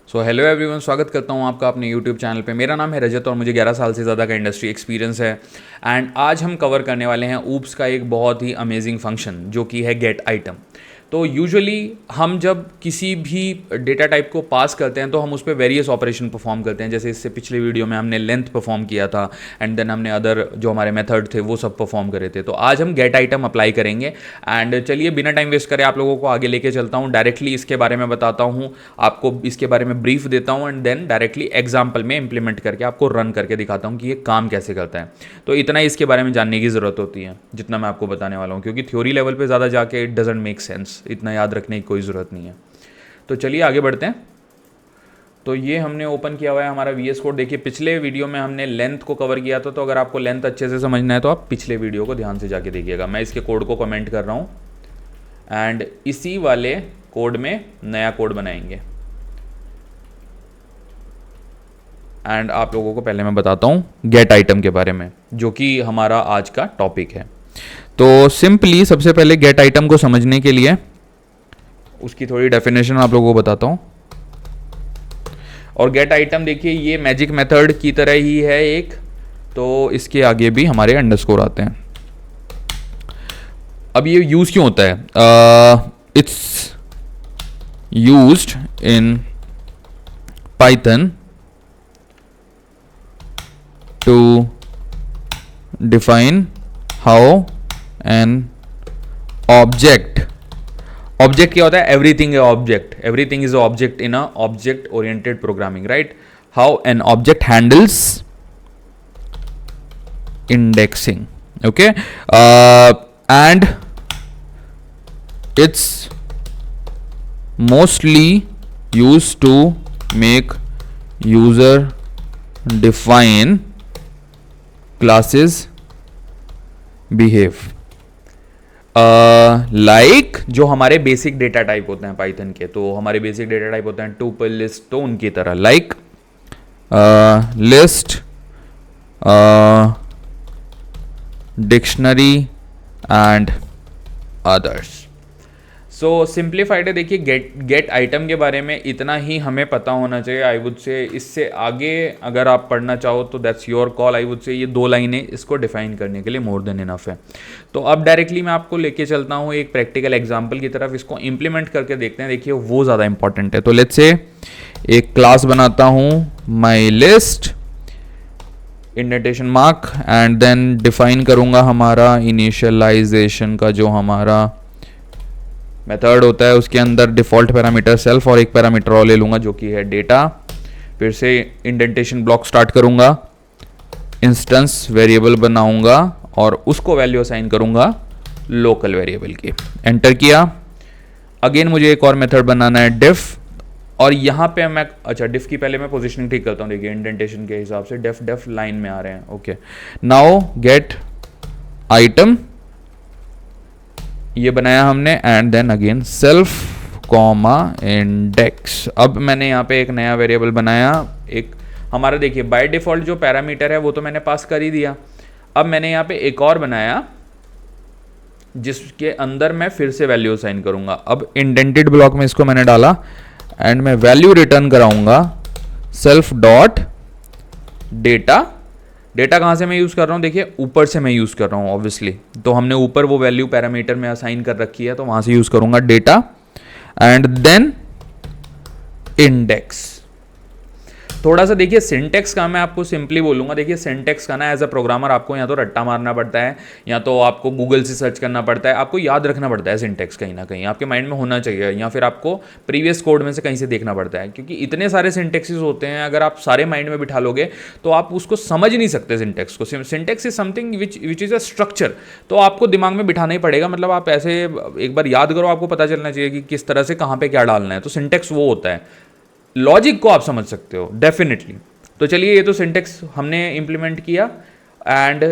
So hello everyone, स्वागत करता हूँ आपका अपने यूट्यूब चैनल पे। मेरा नाम है रजत और मुझे 11 साल से ज़्यादा का इंडस्ट्री एक्सपीरियंस है। एंड आज हम कवर करने वाले हैं ऊप्स का एक बहुत ही अमेजिंग फंक्शन जो कि है गेट आइटम। तो यूजुअली हम जब किसी भी डेटा टाइप को पास करते हैं तो हम उस पर वेरियस ऑपरेशन परफॉर्म करते हैं। जैसे इससे पिछले वीडियो में हमने लेंथ परफॉर्म किया था एंड देन हमने अदर जो हमारे मेथड थे वो सब परफॉर्म करे थे। तो आज हम गेट आइटम अप्लाई करेंगे। एंड चलिए बिना टाइम वेस्ट करे आप लोगों को आगे लेके चलता हूँ, डायरेक्टली इसके बारे में बताता हूँ, आपको इसके बारे में ब्रीफ देता हूँ एंड देन डायरेक्टली एग्जाम्पल में इंप्लीमेंट करके आपको रन करके दिखाता हूँ कि ये काम कैसे करता है। तो इतना ही इसके बारे में जानने की ज़रूरत होती है जितना मैं आपको बताने वाला हूँ, क्योंकि थ्योरी लेवल पे ज़्यादा जाके इट डजेंट मेक सेंस, इतना याद रखने की कोई ज़रूरत नहीं है। तो चलिए आगे बढ़ते हैं। तो ये हमने ओपन किया हुआ है हमारा VS कोड। देखिए पिछले वीडियो में हमने लेंथ को कवर किया था, तो अगर आपको लेंथ अच्छे से समझना है तो आप पिछले वीडियो को ध्यान से जाके देखिएगा। मैं इसके कोड को कमेंट कर रहा हूँ एंड इसी वाले कोड में नया कोड बनाएंगे। एंड आप लोगों को पहले मैं बताता हूँ गेट आइटम के बारे में, जो कि हमारा आज का टॉपिक है। तो सिंपली सबसे पहले गेट आइटम को समझने के लिए उसकी थोड़ी डेफिनेशन आप लोगों को बताता हूँ। और गेट आइटम देखिए ये मैजिक मेथड की तरह ही है एक, तो इसके आगे भी हमारे अंडरस्कोर आते हैं। अब ये यूज क्यों होता है? It's used in Python to define how an object क्या होता है? एवरीथिंग है object, everything is object in a object oriented programming, right? How an object handles indexing, okay? And it's mostly used to make user define classes behave like जो हमारे basic data type होते हैं Python के। तो हमारे basic data type होते हैं tuple, list, तो उनकी तरह like list, dictionary and others. So simplified है। देखिए गेट आइटम के बारे में इतना ही हमें पता होना चाहिए आई वुड से। इससे आगे अगर आप पढ़ना चाहो तो that's your call. I would say ये 2 लाइनें इसको डिफाइन करने के लिए मोर देन इनफ है। तो अब डायरेक्टली मैं आपको लेके चलता हूँ एक प्रैक्टिकल एग्जाम्पल की तरफ, इसको इम्प्लीमेंट करके देखते हैं। देखिए वो ज़्यादा इंपॉर्टेंट है। तो लेट्स से एक क्लास बनाता हूँ my list, indentation mark, and then define करूँगा हमारा इनिशियलाइजेशन का जो हमारा मेथड होता है, उसके अंदर डिफ़ॉल्ट पैरामीटर सेल्फ और एक पैरामीटर और ले लूँगा जो कि है डेटा। फिर से इंडेंटेशन ब्लॉक स्टार्ट करूँगा, इंस्टेंस वेरिएबल बनाऊँगा और उसको वैल्यू असाइन करूँगा लोकल वेरिएबल की। एंटर किया। अगेन मुझे एक और मेथड बनाना है डिफ, और यहाँ पे मैं डिफ की पहले मैं पोजीशनिंग ठीक करता हूँ। देखिए इंडेंटेशन के हिसाब से डेफ लाइन में आ रहे हैं। ओके, नाउ गेट आइटम ये बनाया हमने and then again self comma index. अब मैंने यहाँ पे एक नया वेरिएबल बनाया। एक हमारा देखिए बाय डिफॉल्ट जो पैरामीटर है वो तो मैंने पास कर ही दिया। अब मैंने यहाँ पे एक और बनाया जिसके अंदर मैं फिर से वैल्यू असाइन करूँगा। अब इंडेंटेड ब्लॉक में इसको मैंने डाला एंड मैं वैल्यू रिटर्न कराऊँगा सेल्फ डॉट डेटा। डेटा कहाँ से मैं यूज़ कर रहा हूँ? देखिए ऊपर से मैं यूज़ कर रहा हूँ ऑब्वियसली, तो हमने ऊपर वो वैल्यू पैरामीटर में असाइन कर रखी है, तो वहाँ से यूज़ करूँगा डेटा एंड देन इंडेक्स। थोड़ा सा देखिए सिंटेक्स का मैं आपको सिंपली बोलूँगा। देखिए सिंटेक्स का ना एज अ प्रोग्रामर आपको या तो रट्टा मारना पड़ता है या तो आपको गूगल से सर्च करना पड़ता है। आपको याद रखना पड़ता है सिंटेक्स, कहीं ना कहीं आपके माइंड में होना चाहिए, या फिर आपको प्रीवियस कोड में से कहीं से देखना पड़ता है, क्योंकि इतने सारे सिंटेक्सेस होते हैं। अगर आप सारे माइंड में बिठा लोगे तो आप उसको समझ नहीं सकते सिंटेक्स को। Syntax is something which is a structure, तो आपको दिमाग में बिठाना ही पड़ेगा। मतलब आप ऐसे एक बार याद करो, आपको पता चलना चाहिए कि किस तरह से कहाँ पे क्या डालना है। तो सिंटेक्स वो होता है, लॉजिक को आप समझ सकते हो डेफिनेटली। तो चलिए ये तो सिंटेक्स हमने इंप्लीमेंट किया एंड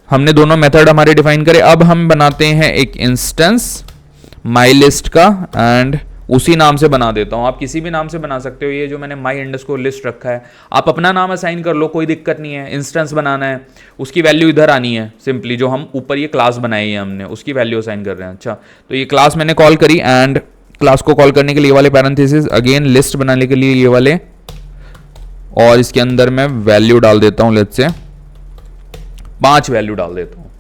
हमने दोनों मेथड हमारे डिफाइन करे। अब हम बनाते हैं एक इंस्टेंस माई लिस्ट का एंड उसी नाम से बना देता हूँ। आप किसी भी नाम से बना सकते हो। ये जो मैंने माई अंडरस्कोर लिस्ट रखा है, आप अपना नाम असाइन कर लो, कोई दिक्कत नहीं है। इंस्टेंस बनाना है, उसकी वैल्यू इधर आनी है। सिंपली जो हम ऊपर ये क्लास बनाई है हमने, उसकी वैल्यू असाइन कर रहे हैं। अच्छा, तो ये क्लास मैंने कॉल करी एंड क्लास को कॉल करने के लिए ये वाले पैरेंथेसिस, अगेन लिस्ट बनाने के लिए ये वाले और इसके अंदर मैं वैल्यू डाल देता हूँ, लेट्स से 5 वैल्यू डाल देता हूँ।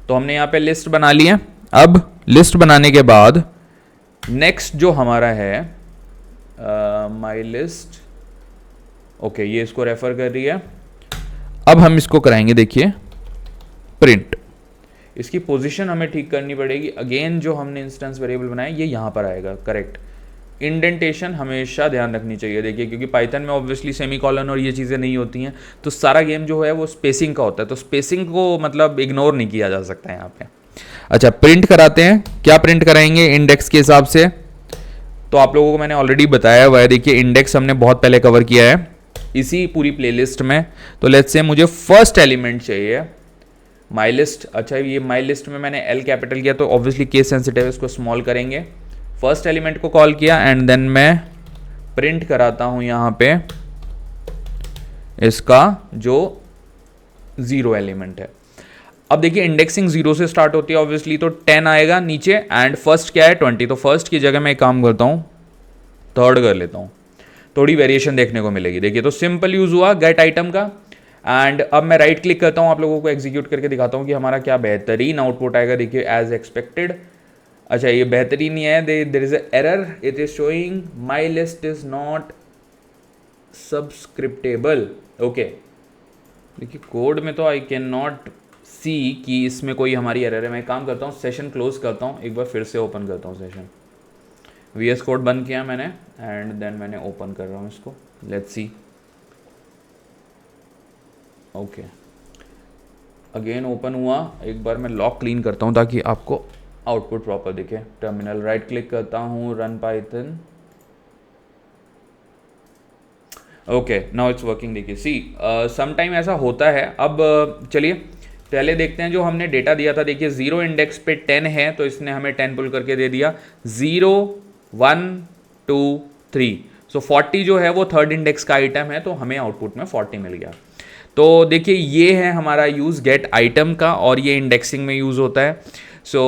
तो हमने यहाँ पे लिस्ट बना ली है। अब लिस्ट बनाने के बाद नेक्स्ट जो हमारा है माई लिस्ट, ओके ये इसको रेफर कर रही है। अब हम इसको कराएंगे देखिए प्रिंट। इसकी पोजीशन हमें ठीक करनी पड़ेगी। अगेन जो हमने इंस्टेंस वेरिएबल बनाया ये यहाँ पर आएगा, करेक्ट। इंडेंटेशन हमेशा ध्यान रखनी चाहिए देखिए, क्योंकि पाइथन में ऑब्वियसली सेमीकोलन और ये चीज़ें नहीं होती हैं, तो सारा गेम जो है वो स्पेसिंग का होता है, तो स्पेसिंग को मतलब इग्नोर नहीं किया जा सकता है यहाँ पे। अच्छा प्रिंट कराते हैं, क्या प्रिंट कराएंगे इंडेक्स के हिसाब से, तो आप लोगों को मैंने ऑलरेडी बताया हुआ है। देखिए इंडेक्स हमने बहुत पहले कवर किया है इसी पूरी प्लेलिस्ट में। तो लेट्स से मुझे फर्स्ट एलिमेंट चाहिए माई लिस्ट। अच्छा ये माई लिस्ट में मैंने एल कैपिटल किया तो ऑब्वियसली केस सेंसिटिव है, इसको स्मॉल करेंगे। फर्स्ट एलिमेंट को कॉल किया एंड देन मैं प्रिंट कराता हूं यहां पे इसका जो 0 एलिमेंट है। अब देखिए इंडेक्सिंग 0 से स्टार्ट होती है ऑब्वियसली, तो 10 आएगा नीचे एंड फर्स्ट क्या है 20, तो फर्स्ट की जगह मैं एक काम करता हूं थर्ड कर लेता हूं, थोड़ी वेरिएशन देखने को मिलेगी। देखिए तो सिंपल यूज हुआ गेट आइटम का। एंड अब मैं राइट क्लिक करता हूं, आप लोगों को एग्जीक्यूट करके दिखाता हूं कि हमारा क्या बेहतरीन आउटपुट आएगा। देखिए एज एक्सपेक्टेड। अच्छा ये बेहतरीन ही है, there is error, it is showing my list is not subscriptable. Okay देखिए कोड में तो आई कैन नॉट सी कि इसमें कोई हमारी एरर है। मैं काम करता हूँ सेशन क्लोज करता हूँ, एक बार फिर से ओपन करता हूँ सेशन। VS कोड बंद किया मैंने एंड देन मैंने ओपन कर रहा हूँ इसको, let's see. Okay again open हुआ, एक बार मैं लॉक क्लीन करता हूँ ताकि आपको आउटपुट प्रॉपर दिखे। टर्मिनल राइट क्लिक करता हूँ, run Python. Okay now it's working. देखिए सी सम टाइम ऐसा होता है। अब चलिए पहले देखते हैं जो हमने डेटा दिया था। देखिए 0 इंडेक्स पे 10 है तो इसने हमें 10 पुल करके दे दिया। 0 1 2 3, सो 40 जो है वो थर्ड इंडेक्स का आइटम है, तो हमें आउटपुट में 40 मिल गया। तो देखिए ये है हमारा यूज़ गेट आइटम का और ये इंडेक्सिंग में यूज़ होता है। सो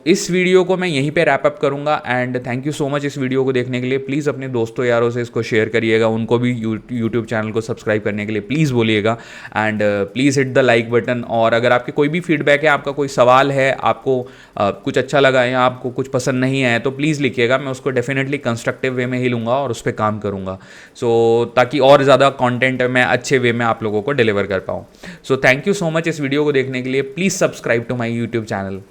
इस वीडियो को मैं यहीं पे रैप अप करूँगा and thank you so much इस वीडियो को देखने के लिए। प्लीज़ अपने दोस्तों यारों से इसको शेयर करिएगा, उनको भी यूट्यूब चैनल को सब्सक्राइब करने के लिए प्लीज़ बोलिएगा and please hit the like button. और अगर आपके कोई भी फीडबैक है, आपका कोई सवाल है, आपको कुछ अच्छा लगा या आपको कुछ पसंद नहीं आया तो प्लीज़ लिखिएगा, मैं उसको डेफिनेटली कंस्ट्रक्टिव वे में ही लूँगा और उस पर काम करूँगा। सो ताकि और ज़्यादा कॉन्टेंट मैं अच्छे वे में आप लोगों को डिलीवर कर पाऊँ। So thank you so much इस वीडियो को देखने के लिए। Please subscribe to my YouTube channel.